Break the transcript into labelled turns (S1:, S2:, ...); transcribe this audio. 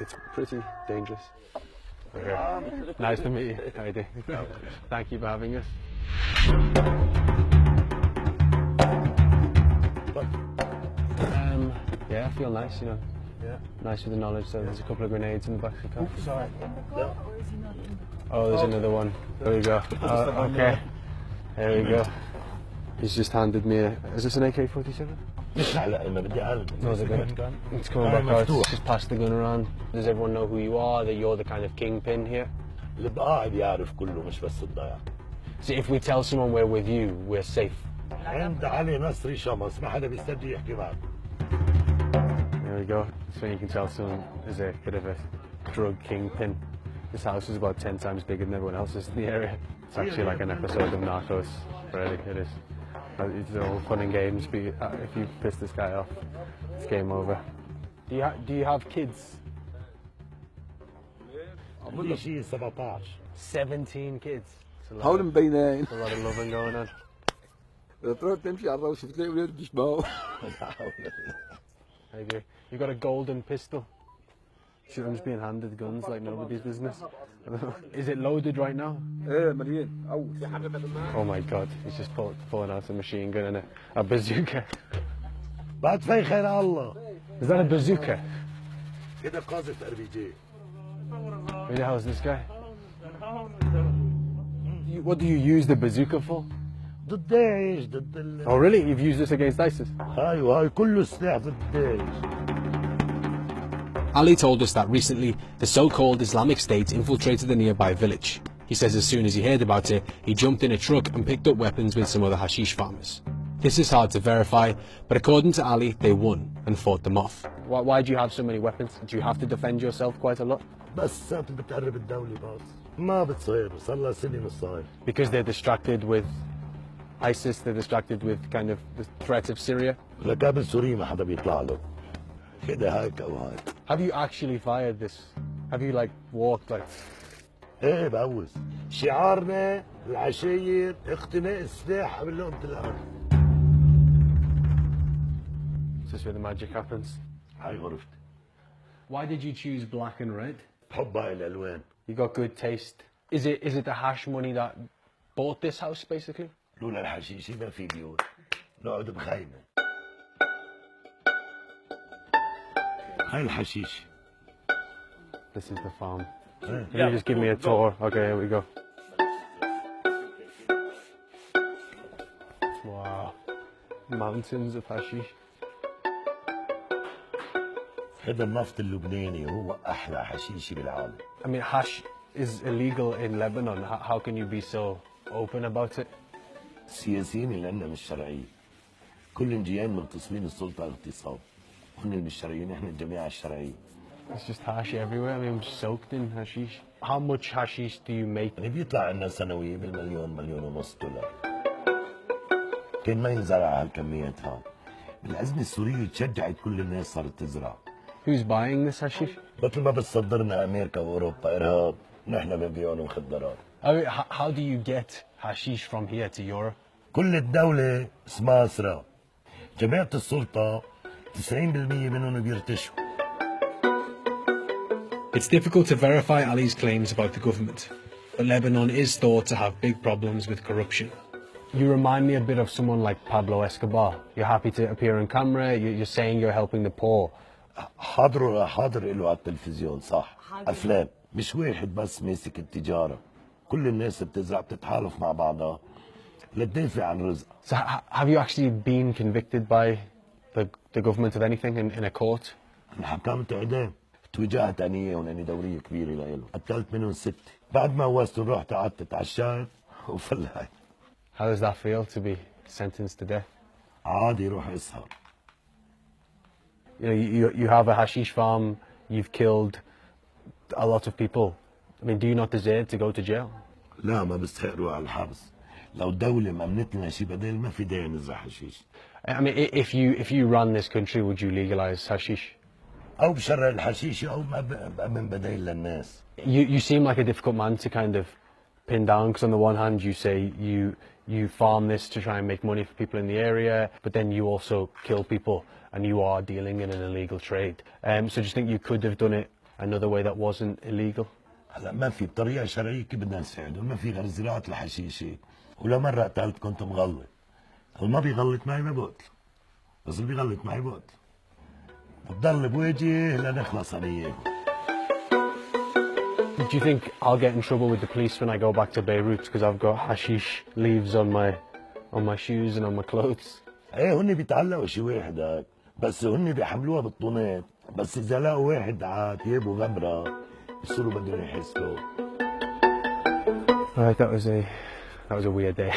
S1: It's pretty dangerous. Okay. Nice to meet you. How you doing? Thank you for having us. Yeah, I feel nice, you know. Yeah. Nice with the knowledge that there's a couple of grenades in the back of the car.
S2: Sorry.
S1: Oh, there's another one. There we go. Okay. There we go. He's just handed me a... Is this an AK-47? No, the gun. It's coming back out. It's just pass the gun around. Does everyone know who you are? That you're the kind of kingpin here? So if we tell someone we're with you, we're safe. There we go. So you can tell someone is a bit of a drug kingpin. This house is about 10 times bigger than everyone else's in the area. It's actually like an episode of Narcos. Really, it is. It's all fun and games, but if you piss this guy off, it's game over. Do you have kids? 17 kids.
S3: حاول مبينين.
S1: A lot of loving going on.
S3: تروح تمشي على الروس بتلاقي ولاد بيشبهوا.
S1: You got a golden pistol. I'm just being handed guns like nobody's business. Is it loaded right now?
S3: إيه مليان.
S1: Oh my god, he's just pulling out a machine gun and a bazooka.
S2: بعد في خير الله.
S1: Is that a bazooka?
S2: كده قاذف RPG.
S1: Who the hell is this guy? What do you use the bazooka for?
S2: ضد داعش ضد
S1: Oh really? You've used this against ISIS?
S2: ايوه هاي كله سلاح ضد داعش.
S4: Ali told us that recently the so-called Islamic State infiltrated a nearby village. He says as soon as he heard about it, he jumped in a truck and picked up weapons with some other hashish farmers. This is hard to verify, but according to Ali, they won and fought them off.
S1: Why do you have so many weapons? Do you have to defend yourself quite a lot?
S2: بس ساعات بتقرب الدولة بس ما بتصير صار لها سنة مش صاير.
S1: Because they're distracted with ISIS, they're distracted with kind of the threat of Syria.
S2: لقابل سوري ما حدا بيطلع له. كده هيك او هيك.
S1: Have you actually fired this? Have you like walked like...
S2: ايه بقوز. شعارنا العشاير اقتناء السلاح قبل لقمة الأرض.
S1: Is this where the magic happens?
S2: هاي غرفتي.
S1: Why did you choose black and red?
S2: بحب هاي الألوان.
S1: You got good taste. Is it the hash money that bought this house basically?
S2: لولا الحشيشي ما في بيوت. نقعد بخيمة. هاي الحشيش.
S1: This is the farm. Can you just give me a tour? Okay, here we go. Wow. Mountains of hashish.
S2: هذا النفط اللبناني هو أحلى حشيشي بالعالم.
S1: I mean, hash is illegal in Lebanon. How can you be so open about it?
S2: السياسيين اللي عندنا مش شرعيين. كلهم جايين مغتصبين السلطة اغتصاب. هن مش شرعيين، احنا الجماعة الشرعية.
S1: It's just hash everywhere. I mean, I'm soaked in hashish. How much hashish do you make?
S2: يعني بيطلع عنا سنوية بالمليون مليون ونص دولار. كان ما ينزرع هالكميات هاي. بالأزمة السورية تشجعت كل الناس صارت تزرع.
S1: Who's buying this hashish?
S2: مثل ما بتصدرنا أمريكا وأوروبا إرهاب، نحن بنبيعوا مخدرات.
S1: I mean, how do you get hashish from here to Europe?
S2: كل الدولة اسمها أسرى. جماعة السلطة 90% منهم بيرتشوا.
S4: It's difficult to verify Ali's claims about the government, but Lebanon is thought to have big problems with corruption.
S1: You remind me a bit of someone like Pablo Escobar. You're happy to appear on camera, you're saying you're helping the poor.
S2: حاضر له على التلفزيون صح. أفلام مش واحد بس ماسك التجارة. كل الناس بتزرع بتتحالف مع بعضها لتدافع عن رزق.
S1: So have you actually been convicted by the government of anything in a court?
S2: انحكمت إعدام. توجهت أنية وناني دورية كبيرة لإله. قتلت منهم 6. بعد ما وصلت رحت قعدت اتعشيت وفلحت.
S1: How does that feel to be sentenced to death?
S2: عادي روح اسهر.
S1: You know, you have a hashish farm, you've killed a lot of people. I mean, do you not deserve to go to jail?
S2: لا ما بستحق روح على الحبس. لو الدولة ما عملت لنا شيء بدل ما في داعي نزرع حشيش.
S1: I mean, if you run this country, would you legalize hashish?
S2: أو بشرع الحشيش أو من بدايل للناس.
S1: You seem like a difficult man to kind of pin down, because on the one hand you say you farm this to try and make money for people in the area, but then you also kill people and you are dealing in an illegal trade. So do you think you could have done it another way that wasn't illegal?
S2: هلا ما في بطريقه شرعيه كيف بدنا نساعدهم؟ ما في غير زراعه الحشيشه، ولا مره قتلت كنت مغلط. اللي ما بيغلط معي ما بقتله، بس اللي بيغلط معي بقتله. بضل بوجهي لنخلص انا اياه.
S1: Do you think I'll get in trouble with the police when I go back to Beirut because I've got hashish leaves on my shoes and on my clothes?
S2: ايه هن بيتعلقوا شي واحد هيك، بس هن بيحملوها بالطونات، بس اذا لقوا واحد على ثيابه غبره بصيروا بدهم يحاسبوه.
S1: Alright, that was a weird day.